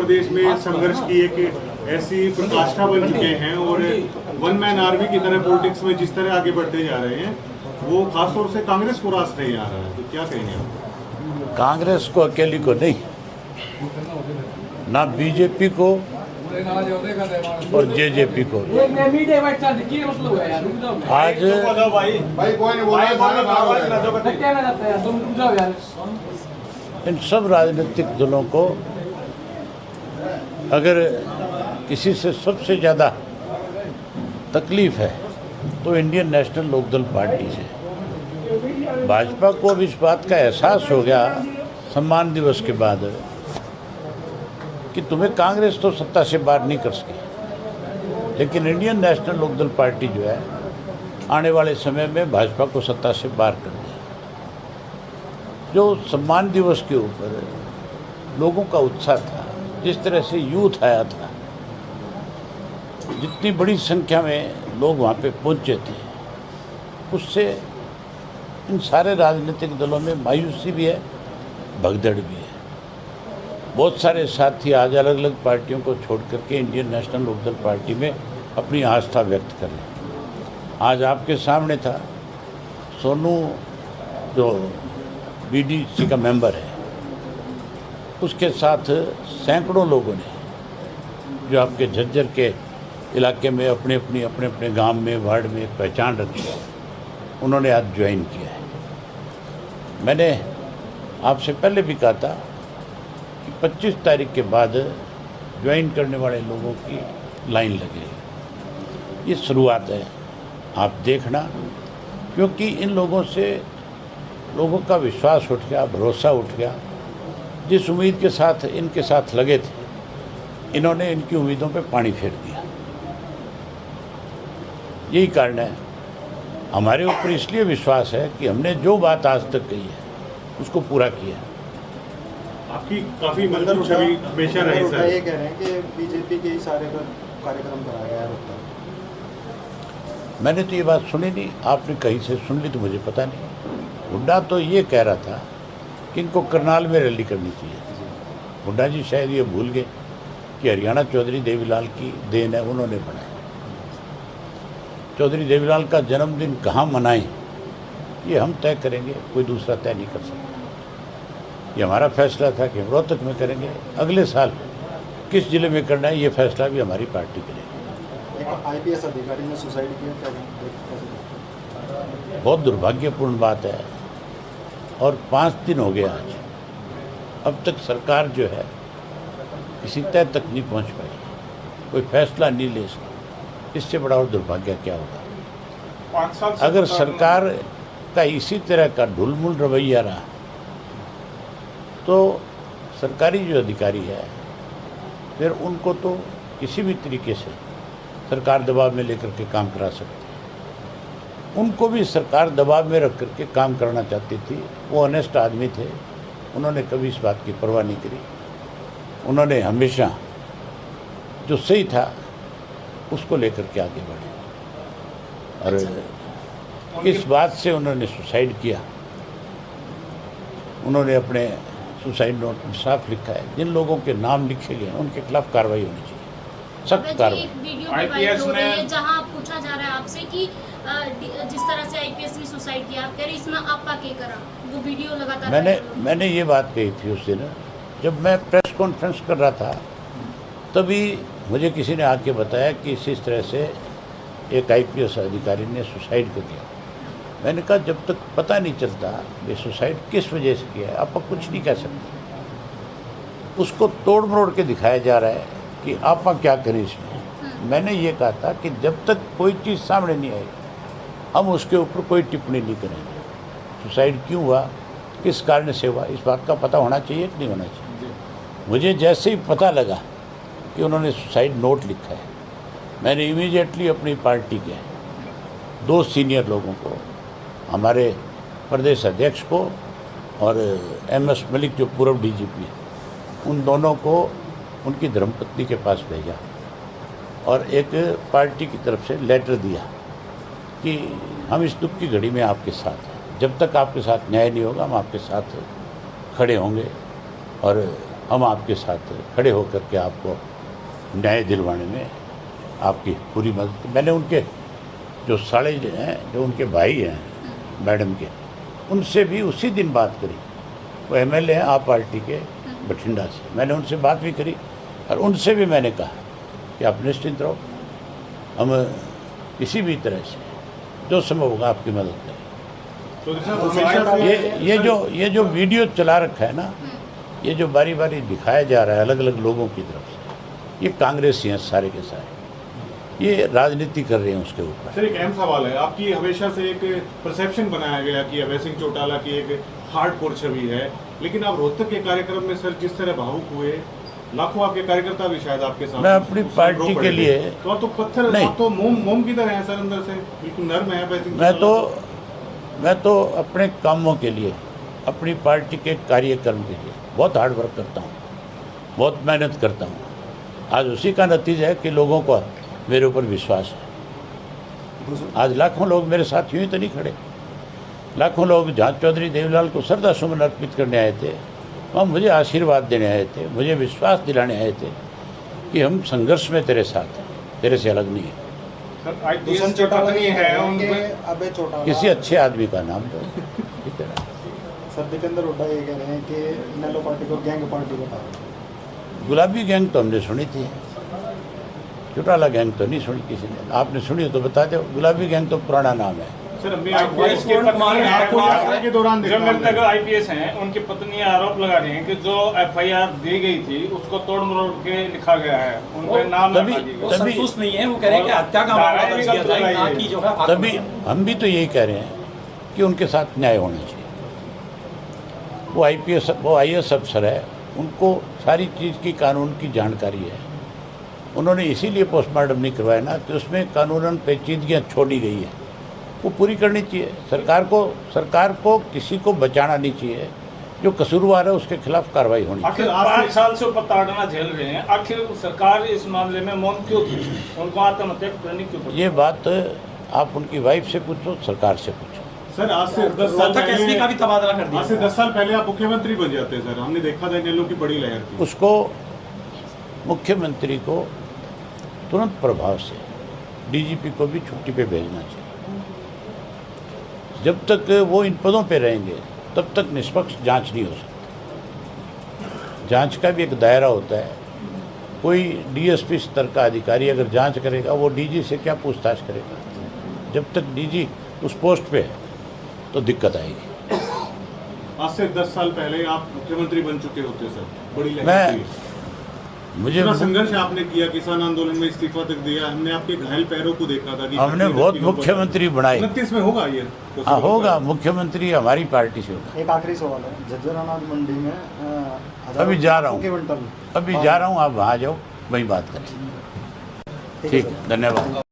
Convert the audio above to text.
प्रदेश में संघर्ष की एक ऐसी प्रकाष्ठा बन चुके हैं और वन मैन आर्मी की तरह पॉलिटिक्स में जिस तरह आगे बढ़ते जा रहे हैं, वो खासतौर से कांग्रेस को रास नहीं आ रहा है, तो क्या कहेंगे आप? कांग्रेस को अकेली को नहीं, ना बीजेपी को और जेजेपी को। आज इन सब राजनीतिक दलों को अगर किसी से सबसे ज़्यादा तकलीफ है तो इंडियन नेशनल लोकदल पार्टी से। भाजपा को अब इस बात का एहसास हो गया सम्मान दिवस के बाद कि तुम्हें कांग्रेस तो सत्ता से बाहर नहीं कर सकी, लेकिन इंडियन नेशनल लोकदल पार्टी जो है आने वाले समय में भाजपा को सत्ता से बाहर कर देगी। जो सम्मान दिवस के ऊपर लोगों का उत्साह था, जिस तरह से यूथ आया था, जितनी बड़ी संख्या में लोग वहाँ पे पहुँचे थे, उससे इन सारे राजनीतिक दलों में मायूसी भी है, भगदड़ भी है। बहुत सारे साथी आज अलग अलग पार्टियों को छोड़ करके इंडियन नेशनल लोकदल पार्टी में अपनी आस्था व्यक्त कर रहे हैं। आज आपके सामने था सोनू, जो बीडीसी का मेंबर है, उसके साथ सैकड़ों लोगों ने जो आपके झज्जर के इलाके में अपने अपने गांव में, वार्ड में पहचान रखी है, उन्होंने आज ज्वाइन किया है। मैंने आपसे पहले भी कहा था कि 25 तारीख के बाद ज्वाइन करने वाले लोगों की लाइन लगेगी। ये शुरुआत है, आप देखना, क्योंकि इन लोगों से लोगों का विश्वास उठ गया, भरोसा उठ गया। जिस उम्मीद के साथ इनके साथ लगे थे, इन्होंने इनकी उम्मीदों पे पानी फेर दिया। यही कारण है, हमारे ऊपर इसलिए विश्वास है कि हमने जो बात आज तक कही है उसको पूरा किया। आपकी काफी मजबूत छवि हमेशा रही सर। ये कह रहे हैं कि बीजेपी के इशारे पर कार्यक्रम कराया गया है। मैंने तो ये बात सुनी नहीं, आपने कहीं से सुन ली तो मुझे पता नहीं। हुड्डा तो ये कह रहा था कि इनको करनाल में रैली करनी चाहिए। हुड्डा जी शायद ये भूल गए कि हरियाणा चौधरी देवीलाल की देन है, उन्होंने बनाया। चौधरी देवीलाल का जन्मदिन कहाँ मनाएं, ये हम तय करेंगे, कोई दूसरा तय नहीं कर सकता। ये हमारा फैसला था कि हम रोहतक में करेंगे। अगले साल किस जिले में करना है, ये फैसला भी हमारी पार्टी करेगी। एक आईपीएस अधिकारी ने सुसाइड किया, क्या बहुत दुर्भाग्यपूर्ण बात है, और 5 दिन हो गए आज, अब तक सरकार जो है किसी तय तक नहीं पहुंच पाई, कोई फैसला नहीं ले सकी। इससे बड़ा और दुर्भाग्य क्या होगा? 5 साल अगर सरकार का इसी तरह का ढुलमुल रवैया रहा तो सरकारी जो अधिकारी है फिर उनको तो किसी भी तरीके से सरकार दबाव में लेकर के काम करा सकती है। उनको भी सरकार दबाव में रख करके काम करना चाहती थी। वो ऑनेस्ट आदमी थे, उन्होंने कभी इस बात की परवाह नहीं करी। उन्होंने हमेशा जो सही था उसको लेकर के आगे बढ़े, और इस बात से उन्होंने सुसाइड किया। उन्होंने अपने सुसाइड नोट में साफ लिखा है, जिन लोगों के नाम लिखे गए हैं उनके खिलाफ कार्रवाई होनी चाहिए, सख्त कार्रवाई। एक वीडियो वायरल हो रही है जहां पूछा जा रहा है आपसे कि जिस तरह से आईपीएस ने सुसाइड किया, आप कह रहे इसमें आपका क्या करा? वो वीडियो लगातार मैंने ये बात कही थी उस दिन जब मैं प्रेस कॉन्फ्रेंस कर रहा था, तभी मुझे किसी ने आके बताया कि इस तरह से एक आईपीएस अधिकारी ने सुसाइड कर दिया। मैंने कहा जब तक पता नहीं चलता ये सुसाइड किस वजह से किया है, आप कुछ नहीं कह सकते। उसको तोड़ मरोड़ के दिखाया जा रहा है कि आप क्या करें इसमें। मैंने ये कहा था कि जब तक कोई चीज़ सामने नहीं आई हम उसके ऊपर कोई टिप्पणी नहीं करेंगे। सुसाइड क्यों हुआ, किस कारण से हुआ, इस बात का पता होना चाहिए कि नहीं होना चाहिए। मुझे जैसे ही पता लगा कि उन्होंने सुसाइड नोट लिखा है, मैंने इमीडिएटली अपनी पार्टी के 2 सीनियर लोगों को, हमारे प्रदेश अध्यक्ष को और MS मलिक जो पूर्व DGP है, उन दोनों को उनकी धर्मपत्नी के पास भेजा और एक पार्टी की तरफ से लेटर दिया कि हम इस दुख की घड़ी में आपके साथ हैं, जब तक आपके साथ न्याय नहीं होगा हम आपके साथ खड़े होंगे और हम आपके साथ खड़े होकर के आपको न्याय दिलवाने में आपकी पूरी मदद। मैंने उनके जो साले हैं, जो उनके भाई हैं मैडम के, उनसे भी उसी दिन बात करी। वो एमएलए हैं आप पार्टी के बठिंडा से, मैंने उनसे बात भी करी और उनसे भी मैंने कहा कि आप निश्चिंत रहो, हम किसी भी तरह से जो संभव होगा आपकी मदद करें। तो सर हमेशा से ये जो वीडियो चला रखा है ना, ये जो बारी बारी दिखाया जा रहा है अलग अलग लोगों की तरफ से, ये कांग्रेसी हैं सारे के सारे, ये राजनीति कर रहे हैं उसके ऊपर। सर एक अहम सवाल है, आपकी हमेशा से एक परसेप्शन बनाया गया कि अभय सिंह चौटाला की एक हार्डकोर छवि है, लेकिन आप रोहतक के कार्यक्रम में सर जिस तरह भावुक हुए, लाखों आपके कार्यकर्ता भी शायद आपके साथ। मैं अपनी पार्टी के लिए तो आप तो पत्थर, नहीं, आप तो मोम की तरह हैं सर, अंदर से बिल्कुल नर्म है अभय सिंह। मैं तो अपने कामों के लिए, अपनी पार्टी के कार्यक्रम के लिए बहुत हार्ड वर्क करता हूँ, बहुत मेहनत करता हूँ। आज उसी का नतीजा है कि लोगों को मेरे ऊपर विश्वास है। आज लाखों लोग मेरे साथ यूँ ही तो नहीं खड़े, लाखों लोग जहाँ चौधरी देवीलाल को श्रद्धासुमन अर्पित करने आए थे, वहाँ मुझे आशीर्वाद देने आए थे, मुझे विश्वास दिलाने आए थे कि हम संघर्ष में तेरे साथ हैं, तेरे से अलग नहीं है। दुष्यंत चौटाला है उनके अभय चौटाला, किसी अच्छे आदमी का नाम दो, ठीक है। सर दीपेंद्र हुड्डा ये कह रहे हैं कि इनेलो पार्टी को गैंग पार्टी बता रहे हैं। गुलाबी गैंग तो हमने सुनी थी, चौटाला गैंग तो नहीं सुनी किसी ने। आपने सुनी तो बता दो, गुलाबी गैंग तो पुराना नाम है। सर के दौरान जो मृतक आईपीएस हैं, उनकी पत्नी आरोप लगा रही हैं कि जो एफआईआर दी गई थी उसको तोड़ मरोड़ के लिखा गया है, उनके नाम संतुष्ट नहीं है। वो कह रहे हैं कि हत्या का मामला दर्ज किया जाए, ना कि जो है। तभी हम भी तो यही कह रहे हैं कि उनके साथ न्याय होना चाहिए। वो आईएएस अफसर है, उनको सारी चीज़ की कानून की जानकारी है। उन्होंने इसीलिए पोस्टमार्टम नहीं करवाया ना कि उसमें कानूनन पेचीदगियाँ छोड़ी गई है, वो पूरी करनी चाहिए। सरकार को किसी को बचाना नहीं चाहिए, जो कसूरवार है उसके खिलाफ कार्रवाई होनी चाहिए। आखिर 5 साल से ऊपर ताड़ना झेल रहे हैं, आखिर सरकार इस मामले में मौन क्यों थी? उनको आत्महत्या करनी क्यों पड़ी? ये बात आप उनकी वाइफ से पूछो, सरकार से पूछो। सर आज से 10 साल एसपी का भी तबादला कर दिया। आज से 10 साल पहले आप मुख्यमंत्री बन जाते सर, हमने देखा था इनेलो की बड़ी लहर थी। उसको मुख्यमंत्री को तुरंत प्रभाव से डीजीपी को भी छुट्टी पे भेजना चाहिए। जब तक वो इन पदों पे रहेंगे तब तक निष्पक्ष जांच नहीं हो सकती। जांच का भी एक दायरा होता है। कोई डीएसपी स्तर का अधिकारी अगर जांच करेगा, वो डीजी से क्या पूछताछ करेगा? जब तक डीजी उस पोस्ट पे है तो दिक्कत आएगी। आज से 10 साल पहले आप मुख्यमंत्री बन चुके होते सर, बड़ी लहर थी। मुझे संघर्ष आपने किया, किसान आंदोलन में इस्तीफा तक दिया, हमने आपके घायल पैरों को देखा था कि हमने बहुत मुख्यमंत्री बनाए। 29 में होगा ये? हाँ होगा, मुख्यमंत्री हमारी पार्टी से होगा। एक आखिरी सवाल है, झज्जर अनाज मंडी में अभी जा रहा हूँ, क्विंटल अभी जा रहा हूँ, आप वहाँ जाओ, वही बात करें। ठीक है, धन्यवाद।